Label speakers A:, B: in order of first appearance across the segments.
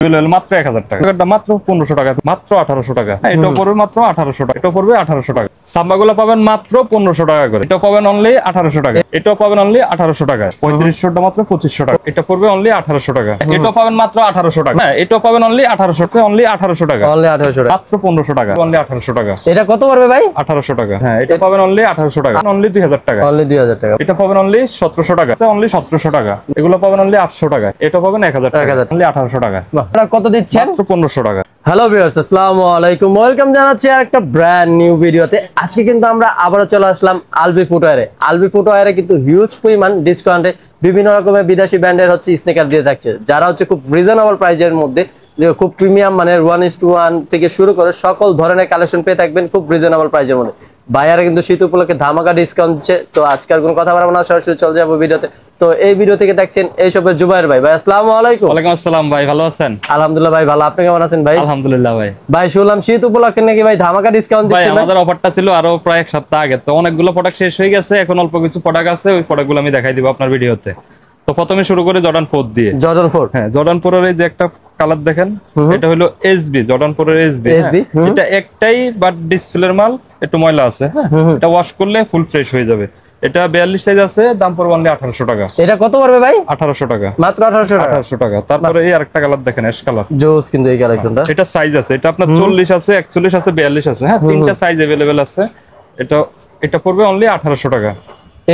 A: মাত্র 1000 টাকা, এটা মাত্র 1500 টাকা, মাত্র 1800 টাকা। এটা পড়বে মাত্র 1800 টাকা, এটা পড়বে 1800 টাকা। সাম্বাগুলো পাবেন মাত্র 1500 টাকা করে, এটা পাবেন অনলি 1800 টাকা, এটা পাবেন অনলি 1800 টাকা। 3500টা মাত্র 2500 টাকা, এটা পড়বে অনলি 1800 টাকা। এটা পাবেন মাত্র 1800 টাকা, হ্যাঁ এটা পাবেন অনলি 1800, অনলি 1800 টাকা,
B: অনলি 1800 টাকা,
A: মাত্র 1500 টাকা, অনলি 1800 টাকা।
B: এটা কত পড়বে ভাই?
A: 1800 টাকা, হ্যাঁ এটা পাবেন অনলি 1800 টাকা, অনলি 2000 টাকা,
B: অনলি 2000 টাকা।
A: এটা পাবেন অনলি 1700 টাকা, অনলি 1700 টাকা। এগুলো পাবেন অনলি 800 টাকা, এটা পাবেন 1000 টাকা, অনলি 1800 টাকা।
B: আপনারা কত দিচ্ছেন?
A: মাত্র 1500 টাকা।
B: হ্যালো ভিউয়ার্স, আসসালামু আলাইকুম, ওয়েলকাম জানাচ্ছি আরেকটা ব্র্যান্ড নিউ ভিডিওতে। আজকে কিন্তু আমরা আবারো চলে আসলাম আলবি ফুটওয়্যারে। আলবি ফুটওয়্যারে কিন্তু হিউজ পরিমাণ ডিসকাউন্টে বিভিন্ন রকমের বিদেশি ব্র্যান্ডের স্নিকার দিয়ে থাকছে, যারা খুব রিজনেবল প্রাইসের মধ্যে, যে খুব প্রিমিয়াম মানের 1:1 থেকে শুরু করে সকল ধরনের কালেকশন পেয়ে থাকবেন খুব রিজনেবল প্রাইসের মধ্যে। ভাইয়ারা কিন্তু শীত উপলক্ষে ধামাকা ডিসকাউন্ট দিচ্ছে। তো আজকে আর কোনো কথা বলবো না, সরাসরি চলে যাবো ভিডিওতে। তো এই ভিডিও থেকে দেখছেন এইসবের জুবায়ের ভাই। ভাই আসসালামু আলাইকুম।
A: ওয়ালাইকুম আসসালাম ভাই, ভালো আছেন?
B: আলহামদুলিল্লাহ ভাই ভালো, আপনি কেমন আছেন ভাই?
A: আলহামদুলিল্লাহ ভাই।
B: ভাই শুনলাম শীত উপলক্ষে নাকি ভাই ধামাকা ডিসকাউন্ট
A: ভাই
B: দিচ্ছেন?
A: আমাদের অফারটা ছিল আরো প্রায় এক সপ্তাহ আগে, তো অনেকগুলো প্রোডাক্ট শেষ হয়ে গেছে, এখন অল্প কিছু প্রোডাক্ট আছে, ওই প্রোডাক্টগুলো আমি দেখাই দিব আপনার ভিডিওতে। তো প্রথমে শুরু করে জর্ডান 4 দিয়ে।
B: জর্ডান 4,
A: হ্যাঁ জর্ডান 4 এর এই যে একটা কালার দেখেন, এটা হলো এসবি, জর্ডান 4 এর এসবি। এটা একটাই বাট ডিসপ্লের মাল, একটু ময়লা আছে, হ্যাঁ এটা ওয়াশ করলে ফুল ফ্রেশ হয়ে যাবে। এটা 42 সাইজ আছে, দাম পড়বে অনলি 1800 টাকা।
B: এটা কত পড়বে ভাই?
A: 1800 টাকা,
B: মাত্র 1800 টাকা।
A: 1800 টাকা। তারপরে এই আরেকটা কালার দেখেন, অ্যাশ কালার,
B: জোস কিন্তু এই কালেকশনটা।
A: এটা সাইজ আছে, এটা আপনার 40 আছে, 41 আছে, 42 আছে, হ্যাঁ তিনটা সাইজ अवेलेबल আছে। এটা পড়বে অনলি 1800 টাকা।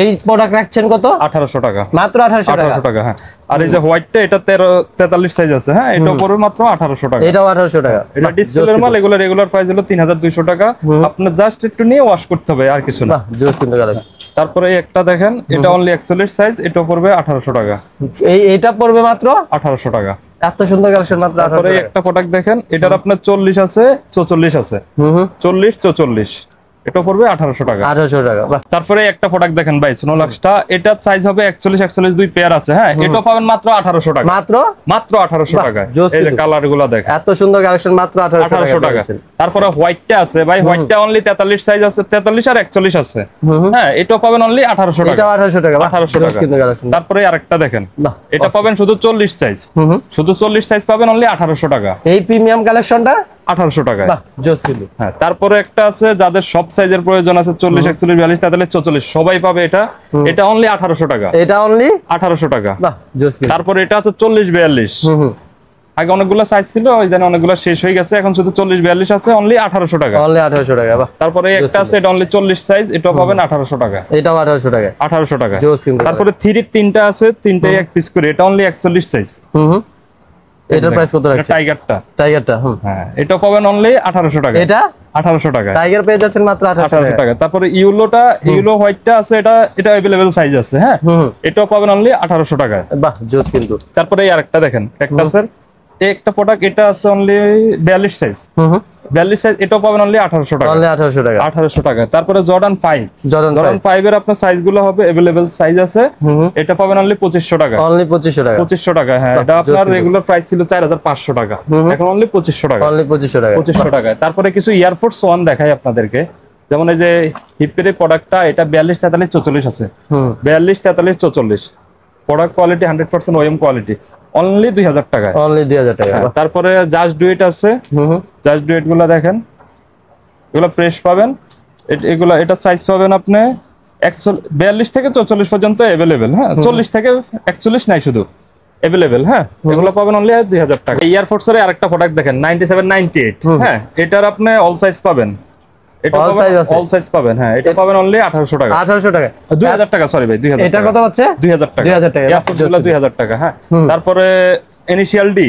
B: এই প্রোডাক্ট রাখছেন কত?
A: 1800 টাকা,
B: মাত্র 1800
A: টাকা, হ্যাঁ। আর এই যে হোয়াইটটা, এটা 43 সাইজ আছে, হ্যাঁ এটা পড়বে মাত্র 1800 টাকা।
B: এটাও 1800 টাকা।
A: এটা ডিসপ্লের মাল, এগুলো রেগুলার প্রাইস হলো 3200 টাকা। আপনার জাস্ট একটু নিয়ে ওয়াশ করতে হবে, আর কিছু না।
B: জোস কিন্তু কালেকশন।
A: তারপরে একটা দেখেন, এটা অনলি 41 সাইজ, এটা পড়বে 1800 টাকা।
B: এটা পড়বে মাত্র
A: 1800 টাকা।
B: এত সুন্দর কালেকশন, মাত্র 1800
A: তারপরে
B: টাকা।
A: একটা প্রোডাক্ট দেখেন, এটার আপনার 40 আছে, 44 আছে, 40 44, এটা পড়বে 1800 টাকা।
B: 1800 টাকা, বাহ।
A: তারপরে একটা প্রোডাক্ট দেখেন ভাই, স্নোলাক্সটা, এটা সাইজ হবে 41 41, দুই পেয়ার আছে, হ্যাঁ এটা পাবেন মাত্র 1800 টাকা,
B: মাত্র
A: 1800 টাকা।
B: জোস
A: এই যে
B: কিন্তু।
A: কালারগুলো দেখেন,
B: এত সুন্দর কালেকশন, মাত্র 1800
A: টাকা। তারপরে হোয়াইটটা আছে ভাই, হোয়াইটটা অনলি 43 সাইজ আছে, 43 আর 41 আছে, হ্যাঁ এটা পাবেন অনলি 1800 টাকা।
B: এটাও 1800 টাকা, বাহ।
A: 1800
B: জোস
A: টাকা।
B: কিন্তু কালেকশন।
A: তারপরে আরেকটা দেখেন,
B: বাহ,
A: এটা পাবেন শুধু 40 সাইজ, শুধু 40 সাইজ পাবেন অনলি 1800 টাকা।
B: এই প্রিমিয়াম কালেকশনটা
A: 1800 টাকা,
B: বাহ, জোস কিন্তু।
A: হ্যাঁ। তারপরে একটা আছে যাদের সব সাইজের প্রয়োজন আছে, 40 41 42 43 44 সবাই পাবে এটা, এটা অনলি 1800 টাকা।
B: এটা অনলি
A: 1800 টাকা,
B: বাহ, জোস কিন্তু।
A: তারপরে এটা আছে 40 42, আগে অনেকগুলো সাইজ ছিল, ওই জন্য অনেকগুলো শেষ হয়ে গেছে, এখন শুধু 40 42 আছে, অনলি 1800 টাকা,
B: অনলি 1800 টাকা, বাহ।
A: তারপরে একটা আছে, এটা অনলি 40 সাইজ, এটা পাবেন 1800 টাকা,
B: এটাও 1800 টাকা,
A: 1800 টাকা।
B: জোস কিন্তু।
A: তারপরে 3 তিনটা আছে, তিনটাই এক পিস করে, এটা অনলি 41 সাইজ।
B: এটার প্রাইস কত রাখছেন? টাইগারটা,
A: হ্যাঁ এটা পাবেন অনলি 1800 টাকা।
B: এটা
A: 1800 টাকা,
B: টাইগার পেয়ে যাচ্ছেন মাত্র 1800
A: টাকা। তারপরে ইউলো হোয়াইটটা আছে, এটা अवेलेबल সাইজ আছে, হ্যাঁ এটাও পাবেন অনলি 1800 টাকা,
B: বাহ, জোস কিন্তু।
A: তারপরে এই আরেকটা দেখেন, ক্যাকটাসের একটা প্রোডাক্ট, এটা আছে অনলি 42 সাইজ, 42 সাইজ, এটাও পাবেন অনলি 1800 টাকা,
B: অনলি 1800 টাকা,
A: 1800 টাকা। তারপরে জর্ডান 5, জর্ডান 5 এর আপনার সাইজগুলো হবে अवेलेबल সাইজ আছে, এটা পাবেন অনলি 2500 টাকা,
B: অনলি 2500 টাকা,
A: 2500 টাকা, হ্যাঁ এটা আপনার রেগুলার প্রাইস ছিল 4500 টাকা, এখন অনলি 2500 টাকা,
B: অনলি 2500 টাকা,
A: 2500 টাকা। তারপরে কিছু এয়ারফোর্স 1 দেখাই আপনাদেরকে, যেমন এই যে হিপের প্রোডাক্টটা, এটা 42 43 44 আছে, 42 43 44, product quality 100% OM quality, only 2000 টাকা,
B: অনলি 2000 টাকা।
A: তারপরে জাস্ট ডুয়েট আছে, জাস্ট ডুয়েট গুলো দেখেন, এগুলো ফ্রেশ পাবেন, এগুলো এটা সাইজ পাবেন আপনি 42 থেকে 44 পর্যন্ত अवेलेबल, হ্যাঁ 40 থেকে 41 নাই শুধু अवेलेबल, হ্যাঁ এগুলো পাবেন অনলি 2000 টাকা। এয়ারফোর্স এর আরেকটা প্রোডাক্ট দেখেন, 97 98, হ্যাঁ এটার আপনি অল সাইজ পাবেন, এটা
B: অল সাইজ আছে,
A: অল সাইজ পাবেন, হ্যাঁ এটা পাবেন অনলি 1800 টাকা,
B: 1800 টাকা,
A: 2000 টাকা, সরি ভাই 2000
B: এটা কত হচ্ছে?
A: 2000 টাকা,
B: 2000 টাকা,
A: এয়ারফোর্স গুলো 2000 টাকা, হ্যাঁ। তারপরে ইনিশিয়াল ডি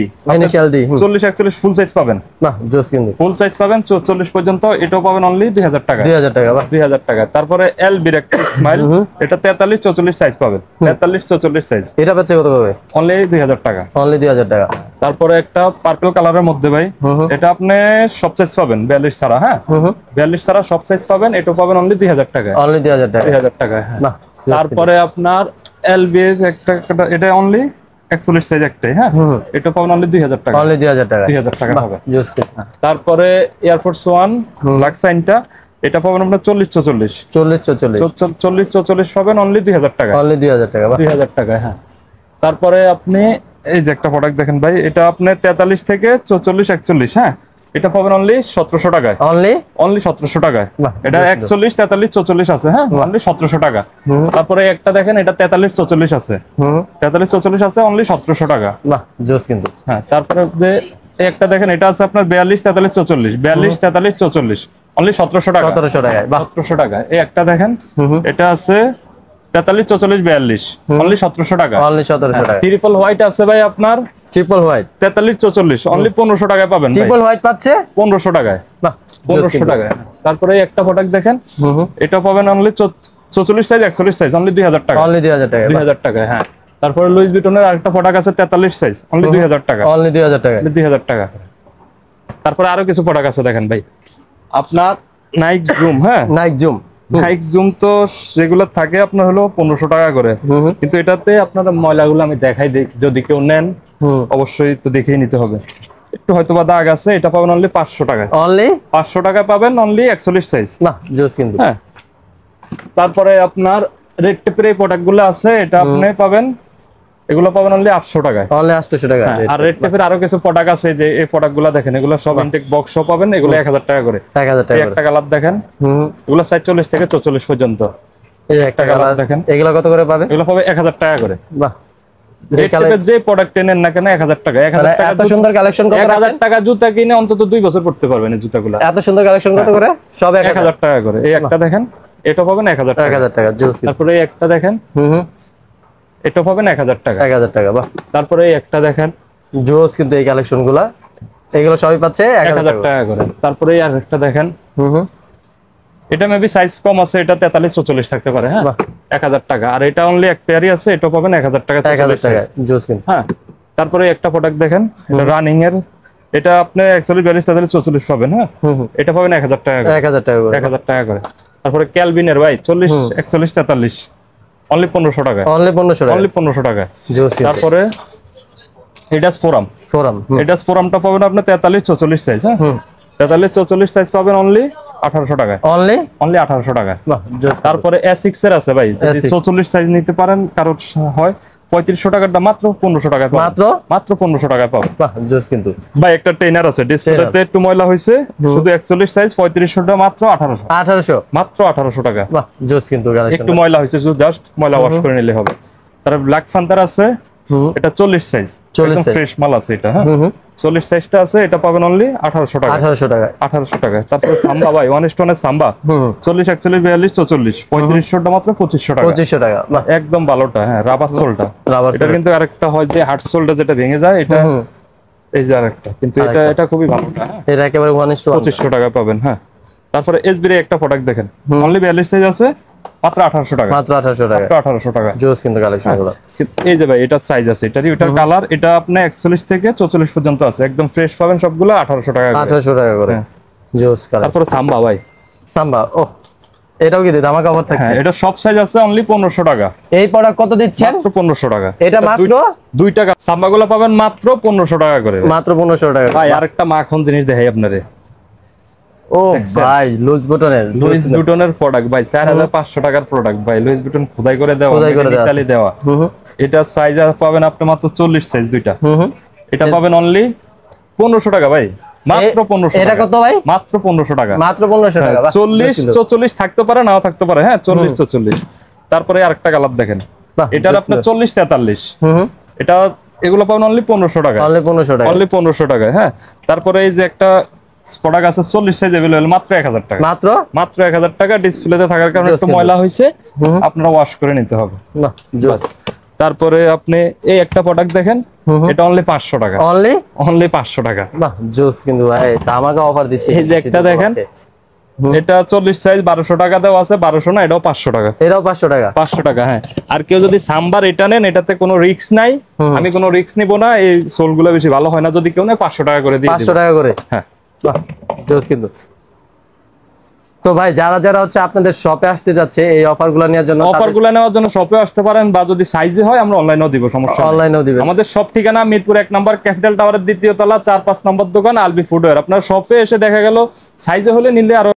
A: 40 41 ফুল সাইজ পাবেন,
B: বাহ, জোস কিন্তু।
A: ফুল সাইজ পাবেন 40 পর্যন্ত, এটাও পাবেন অনলি 2000 টাকা,
B: 2000 টাকা, বাহ,
A: 2000 টাকা। তারপরে এল বিরেক্ট স্মাইল, এটা 43 44 সাইজ পাবেন, 43 44 সাইজ,
B: এটা পাচ্ছে কত করে?
A: অনলি 2000 টাকা,
B: অনলি 2000 টাকা।
A: তারপরে একটা পার্পল কালারের মধ্যে ভাই, এটা আপনি সব সাইজ পাবেন 42 ছাড়া, হ্যাঁ 42 ছাড়া সব সাইজ পাবেন, এটাও পাবেন অনলি 2000 টাকা,
B: অনলি 2000 টাকা,
A: 2000 টাকা, হ্যাঁ।
B: বাহ।
A: তারপরে আপনার এল বি একটা, এটা অনলি 41 সাইজ একটাই, হ্যাঁ এটা পাবেন অনলি 2000 টাকা,
B: অনলি 2000 টাকা,
A: 2000 টাকা হবে।
B: জোস কিন্তু।
A: তারপরে এয়ারফোর্স 1 ব্ল্যাক সাইনটা, এটা পাবেন আপনার 40 44,
B: 40 44,
A: 40 44 পাবেন অনলি 2000 টাকা,
B: অনলি 2000 টাকা, বাহ,
A: 2000 টাকা, হ্যাঁ। তারপরে আপনি এই যে একটা প্রোডাক্ট দেখেন ভাই, এটা আপনি 43 থেকে 44 41, হ্যাঁ এটা পাবেন অনলি 1700 টাকায়।
B: অনলি
A: 1700 টাকায়।
B: বাহ,
A: এটা 41 43 44 আছে, হ্যাঁ অনলি 1700 টাকা। তারপরে একটা দেখেন, এটা 43 44 আছে, 43 44 আছে অনলি 1700 টাকা।
B: বাহ জোস কিন্তু।
A: হ্যাঁ তারপরে যে এই একটা দেখেন, এটা আছে আপনার 42 43 44, 42 43 44 অনলি 1700 টাকা।
B: 1700 টাকায়। বাহ
A: 1700 টাকা। এই একটা দেখেন, এটা আছে 43 44 42 অনলি 1700 টাকা।
B: অনলি 1700 টাকা।
A: ট্রিপল হোয়াইট আছে ভাই আপনার
B: ট্রিপল হোয়াইট
A: 43 44 অনলি 1500 টাকায় পাবেন ভাই।
B: ট্রিপল হোয়াইট পাচ্ছে
A: 1500 টাকায়।
B: বাহ
A: 1500 টাকায়। তারপরে এই একটা প্রোডাক্ট দেখেন, এটা পাবেন অনলি 44 সাইজ 41 সাইজ অনলি 2000 টাকা।
B: অনলি 2000 টাকা।
A: 2000 টাকায়। হ্যাঁ তারপরে লুইস ভিটনের আরেকটা প্রোডাক্ট আছে 43 সাইজ অনলি 2000 টাকা।
B: অনলি 2000 টাকা।
A: 2000 টাকা। তারপরে আরো কিছু প্রোডাক্ট আছে দেখেন ভাই, আপনার নাইক জুম, হ্যাঁ
B: নাইক জুম।
A: নাইক জুম তো রেগুলার থাকে আপনার হলো 1500 টাকা করে, কিন্তু এটাতে আপনার ময়লাগুলো আমি দেখাই দিই, যদি কেউ নেন অবশ্যই তো দেখেই নিতে হবে। একটু হয়তোবা দাগ আছে, এটা পাবেন অনলি 500 টাকায়।
B: অনলি
A: 500 টাকায় পাবেন অনলি 41 সাইজ।
B: বাহ জোস কিন্তু।
A: হ্যাঁ তারপরে আপনার রেড টেপের এই প্রোডাক্টগুলো আছে, এটা আপনি পাবেন, এগুলো পাবেন অনলি 800 টাকায়।
B: অনলি 800 টাকা।
A: আর রেড টেপের আরো কিছু প্রোডাক্ট আছে, যে এই প্রোডাক্টগুলো দেখেন, এগুলো সব ইনটেক বক্স পাবেন, এগুলো 1000 টাকা করে।
B: 1000 টাকা
A: এই একটা কালার দেখেন, এগুলো 40 থেকে 44 পর্যন্ত।
B: এই একটা কালার
A: দেখেন,
B: এগুলো কত করে পাবে?
A: এগুলো পাবে 1000 টাকা করে।
B: বাহ
A: রেড টেপের যে প্রোডাক্ট নেন না কেন 1000 টাকা। 1000 টাকা
B: এত সুন্দর কালেকশন কত?
A: 1000 টাকা জুতা কিনে অন্তত 2 বছর পড়তে পারবেন এই জুতাগুলো।
B: এত সুন্দর কালেকশন কত করে? সব
A: 1000 টাকা করে। এই একটা দেখেন, এটা পাবেন 1000 টাকা।
B: 1000 টাকা জোস।
A: তারপরে এই একটা দেখেন, এটা পাবেন 1000 টাকা।
B: 1000 টাকা। বাহ
A: তারপরে এই একটা দেখেন,
B: জোস কিন্তু এই কালেকশনগুলো, এগুলো সবই পাচ্ছে 1000
A: টাকা করে। তারপরে এই আরেকটা দেখেন, এটা মেবি সাইজ কম আছে, এটা 43 44 থাকতে পারে, হ্যাঁ 1000 টাকা। আর এটা অনলি এক পেয়ারই আছে, এটা পাবেন 1000 টাকা।
B: 1000 টাকা জোস কিন্তু।
A: হ্যাঁ তারপরে একটা প্রোডাক্ট দেখেন, এটা রানিং এর, এটা আপনি 41 42 43 44 পাবেন, হ্যাঁ এটা পাবেন 1000 টাকা করে।
B: 1000 টাকা করে।
A: 1000 টাকা করে। তারপরে ক্যালভিনের ভাই 40 41 43 অনলি 1500 টাকা।
B: অনলি 1500 টাকা।
A: অনলি 1500 টাকা।
B: জোস।
A: তারপরে এডাস ফোরাম, এডাস ফোরামটা পাবেন আপনি 43 44 সাইজ, হ্যাঁ 43 44 সাইজ পাবেন অনলি 1800 টাকা।
B: অনলি
A: 1800 টাকা।
B: বাহ জোস।
A: তারপরে S6 এর আছে ভাই, যদি 44 সাইজ নিতে পারেন কারোর হয় 3500 টাকাটা মাত্র 1500 টাকা পাবেন। মাত্র 1500 টাকা পাবেন।
B: বাহ জোস কিন্তু।
A: ভাই একটা ট্রেনার আছে, ডিসপ্লেতে একটু ময়লা হয়েছে, শুধু 41 সাইজ 3500 টাকা, মাত্র 1800।
B: 1800
A: মাত্র 1800 টাকা।
B: বাহ জোস কিন্তু কালেকশন।
A: একটু ময়লা হয়েছে, শুধু জাস্ট ময়লা ওয়াশ করে নিলে হবে। তারপর ব্ল্যাক ফান্টার আছে, এটা 40 সাইজ, একদম ফ্রেশ মাল আছে এটা, হ্যাঁ 40 সাইজটা আছে, এটা পাবেন অনলি 1800 টাকা। 1800 টাকা। 1800 টাকা। তারপর সাম্বা ভাই, ওয়ান স্টোনের সাম্বা 40 41 42 44 3500 টা মাত্র 2500 টাকা। 2500 টাকা। একদম ভালোটা, হ্যাঁ রাবার সোলটা। এটা কিন্তু আরেকটা হয় যে হার্ড সোলটা যেটা ভেঙে যায়, এটা এই যে আরেকটা, কিন্তু এটা খুবই ভালোটা, হ্যাঁ এটা একেবারে ওয়ান স্টোন 2500 টাকা পাবেন। হ্যাঁ তারপরে এসবির একটা প্রোডাক্ট দেখেন, অনলি 42 সাইজ আছে, মাত্র 1800 টাকা। মাত্র 1800 টাকা। 1800 টাকা। জোস কিন্তু কালেকশনগুলো। এই যে ভাই এটা সাইজ আছে, এটারই ওটার কালার, এটা আপনি 41 থেকে 44 পর্যন্ত আছে, একদম ফ্রেশ পাবেন সবগুলো 1800 টাকা করে। 1800 টাকা করে। জোস কালার। তারপরে সাম্বা ভাই, সাম্বা ও এটাও কি ধামাকা অফার থাকছে? হ্যাঁ এটা সব সাইজ আছে, অনলি 1500 টাকা। এই প্রোডাক্ট কত দিচ্ছেন? মাত্র 1500 টাকা। এটা মাত্র 2 টাকা। সাম্বাগুলো পাবেন মাত্র 1500 টাকা করে। মাত্র 1500 টাকা। ভাই আরেকটা মাখন জিনিস দেখাই আপনারে। ও ভাই লুইস বুটনের প্রোডাক্ট ভাই, 4500 টাকার প্রোডাক্ট ভাই, লুইস বুটন খোদাই করে দেওয়া, ইতালি দেওয়া। এটা সাইজ পাবেন আপনি মাত্র 40 সাইজ দুইটা। এটা পাবেন অনলি 1500 টাকা ভাই, মাত্র 1500 টাকা। এটা কত ভাই? মাত্র 1500 টাকা। মাত্র 1500 টাকা। 40 44 থাকতে পারে, নাও থাকতে পারে, হ্যাঁ 40 44। তারপরে আরেকটা কালার দেখেন, এটার আপনার 40 43। এটা এগুলো পাবেন অনলি 1500 টাকা। অনলি 1500 টাকা। অনলি 1500 টাকা। হ্যাঁ তারপরে এই যে একটা প্রোডাক্ট আছে 40 সাইজ अवेलेबल, মাত্র 1000 টাকা। মাত্র 1000 টাকা। ডিসপ্লেতে থাকার কারণে একটু ময়লা হইছে, আপনারা ওয়াশ করে নিতে হবে। বাহ জোস। তারপরে আপনি এই একটা প্রোডাক্ট দেখেন, এটা অনলি 500 টাকা। অনলি 500 টাকা। বাহ জোস কিন্তু ভাই, ধামাকা অফার দিচ্ছে। এই যে একটা দেখেন, এটা 40 সাইজ 1200 টাকা দেওয়া আছে, 1200 না, এটাও 500 টাকা। এটাও 500 টাকা। 500 টাকা। হ্যাঁ আর কেউ যদি সাম্বার এটা নেন, এটাতে কোনো রিস্ক নাই, আমি কোনো রিস্ক নিব না, এই সোলগুলো বেশি ভালো হয় না, যদি কেউ নেয় 500 টাকা করে দিয়ে দিই। 500 টাকা করে। হ্যাঁ বাহ জোস কিন্তু। তো ভাই যারা যারা হচ্ছে আপনাদের শপে আসতে যাচ্ছে এই অফারগুলো নেওয়ার জন্য, অফারগুলো নেওয়ার জন্য শপে আসতে পারেন, বা যদি সাইজে হয় আমরা অনলাইনেও দিব, সমস্যা নেই, অনলাইনেও দিবেন। আমাদের সব ঠিকানা মিরপুর 1 নম্বর ক্যাপিটাল টাওয়ারের দ্বিতীয় তলা 4-5 নম্বর দোকান আলবি ফুটওয়্যার। আপনার শপে এসে দেখা গেল সাইজে হলে নিলে আরো